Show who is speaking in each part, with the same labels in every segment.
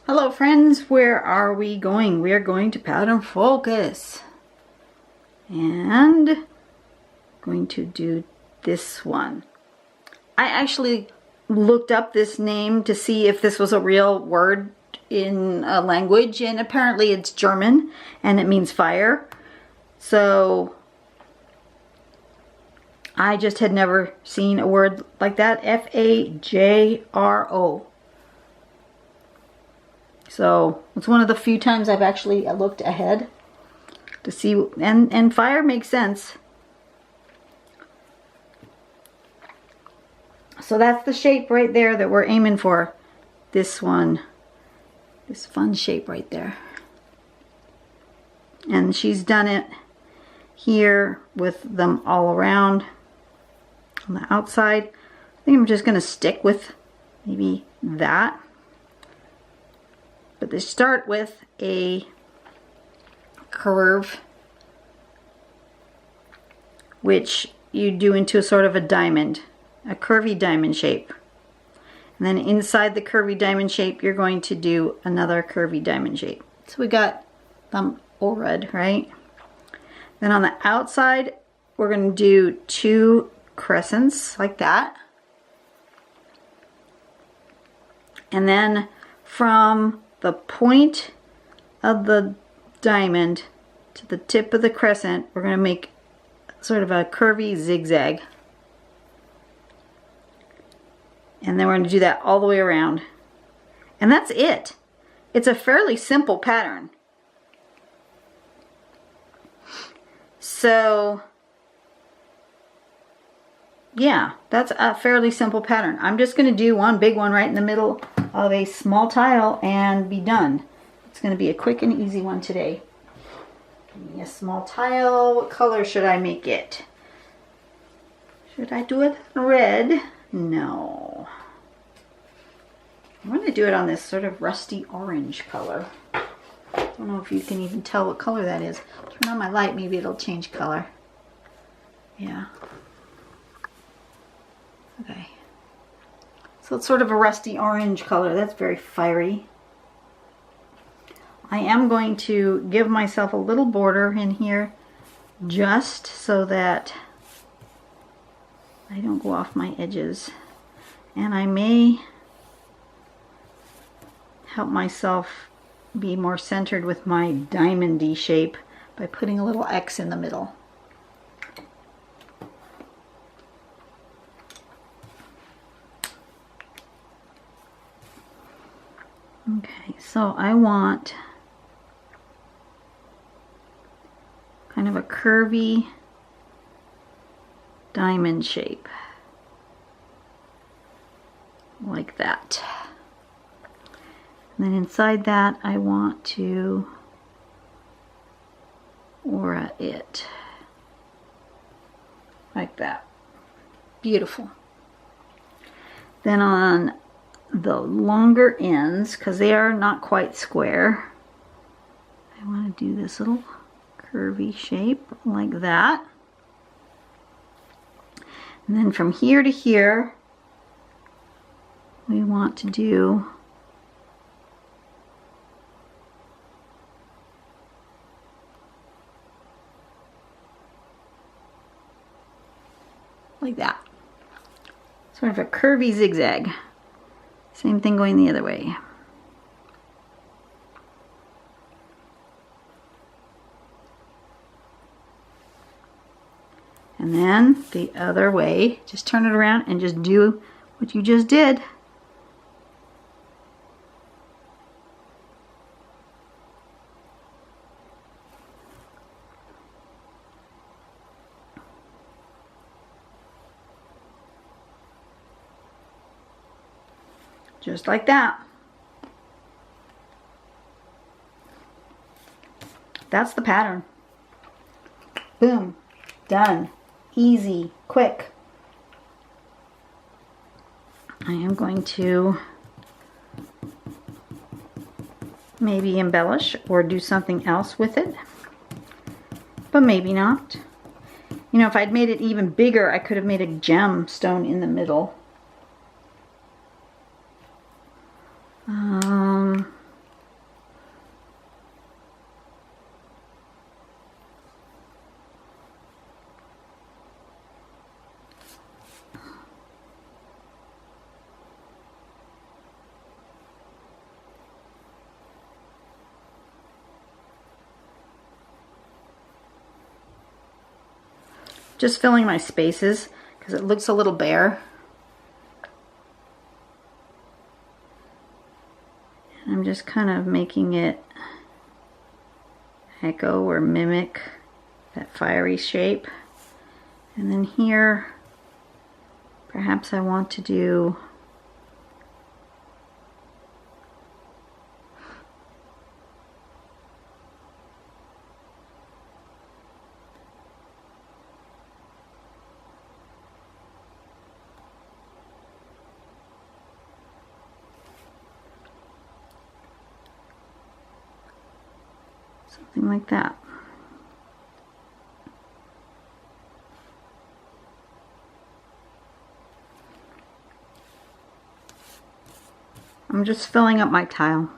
Speaker 1: Hello friends, where are we going? We are going to pattern focus and going to do this one. I actually looked up this name to see if this was a real word in a language, and apparently it's German and it means fire. So I just had never seen a word like that, F-A-J-R-O. So it's one of the few times I've actually looked ahead to see, and fire makes sense. So that's the shape right there that we're aiming for. This one, this fun shape right there. And she's done it here with them all around on the outside. I think I'm just going to stick with maybe that. But they start with a curve, which you do into a sort of a diamond, a curvy diamond shape. And then inside the curvy diamond shape, you're going to do another curvy diamond shape. So we got them all red, right? Then on the outside, we're going to do two crescents like that. And then from the point of the diamond to the tip of the crescent, we're going to make sort of a curvy zigzag. And then we're going to do that all the way around. And that's it. It's a fairly simple pattern. So, yeah, that's a fairly simple pattern. I'm just going to do one big one right in the middle of a small tile and be done. It's going to be a quick and easy one today. Give me a small tile. What color should I make it? Should I do it red? No. I'm going to do it on this sort of rusty orange color. I don't know if you can even tell what color that is. Turn on my light, maybe it'll change color. Yeah. Okay. So it's sort of a rusty orange color. That's very fiery. I am going to give myself a little border in here just so that I don't go off my edges. And I may help myself be more centered with my diamondy shape by putting a little X in the middle. Okay, so I want kind of a curvy diamond shape like that. And then inside that I want to aura it like that. Beautiful. Then on the longer ends, because they are not quite square, I want to do this little curvy shape like that. And then from here to here, we want to do like that. Sort of a curvy zigzag. Same thing going the other way. And then the other way, just turn it around and just do what you just did. Just like that. That's the pattern. Boom. Done. Easy. Quick. I am going to maybe embellish or do something else with it. But maybe not. You know, if I'd made it even bigger, I could have made a gemstone in the middle. Just filling my spaces because it looks a little bare. And I'm just kind of making it echo or mimic that fiery shape. And then here, perhaps I want to do something like that. I'm just filling up my tile.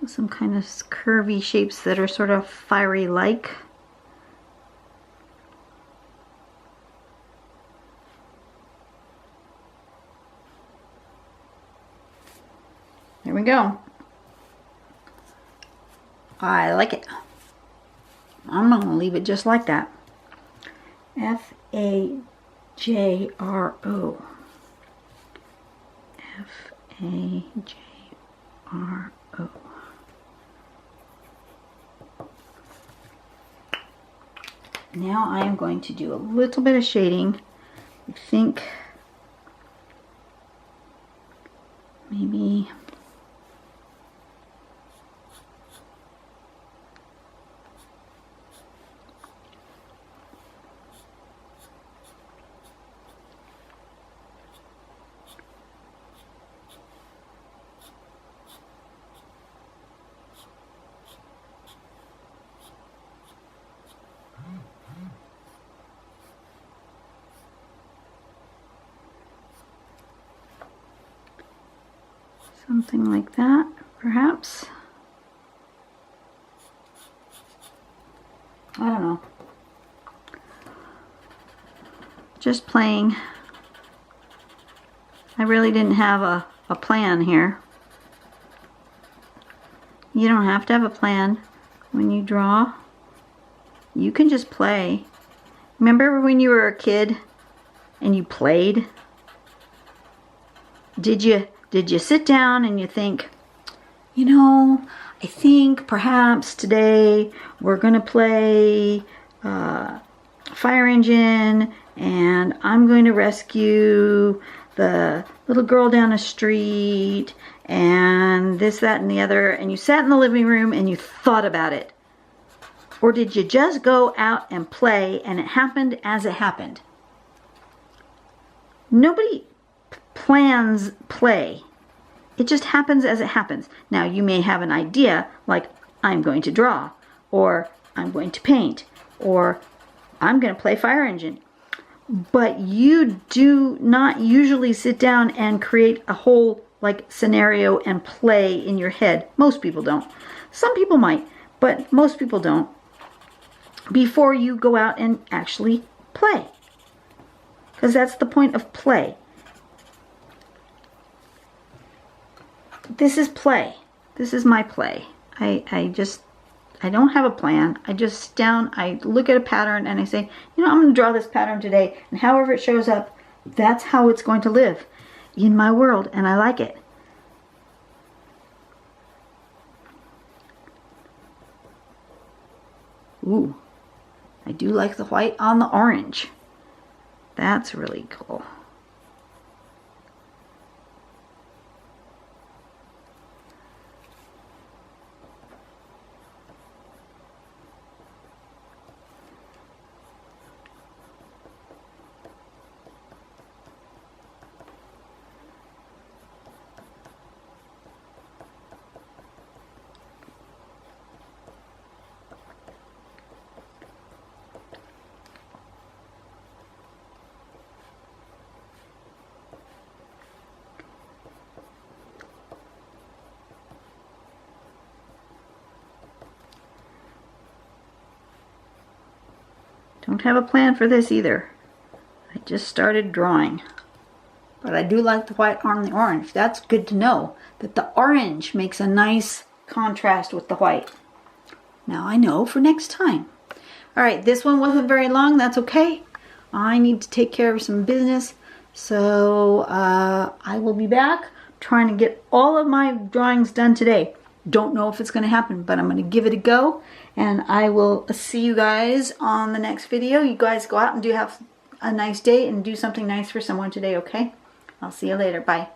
Speaker 1: With some kind of curvy shapes that are sort of fiery-like. There we go. I like it. I'm going to leave it just like that. F-A-J-R-O. F-A-J-R-O. Now I am going to do a little bit of shading. I think maybe something like that, perhaps. I don't know. Just playing. I really didn't have a plan here. You don't have to have a plan when you draw. You can just play. Remember when you were a kid and you played? Did you sit down and you think, you know, I think perhaps today we're going to play Fire Engine and I'm going to rescue the little girl down the street and this, that, and the other, and you sat in the living room and you thought about it? Or did you just go out and play and it happened as it happened? Nobody plans play. It just happens as it happens. Now you may have an idea like I'm going to draw, or I'm going to paint, or I'm going to play Fire Engine. But you do not usually sit down and create a whole like scenario and play in your head. Most people don't. Some people might, but most people don't. Before you go out and actually play. Because that's the point of play. This is play. This is my play. I don't have a plan. I just sit down, I look at a pattern and I say, you know, I'm going to draw this pattern today, and however it shows up, that's how it's going to live in my world, and I like it. Ooh, I do like the white on the orange. That's really cool. Don't have a plan for this either. I just started drawing. But I do like the white on the orange. That's good to know, that the orange makes a nice contrast with the white. Now I know for next time. Alright, this one wasn't very long. That's okay. I need to take care of some business. So I will be back trying to get all of my drawings done today. Don't know if it's going to happen, but I'm going to give it a go. And I will see you guys on the next video. You guys go out and do have a nice day and do something nice for someone today, okay? I'll see you later. Bye.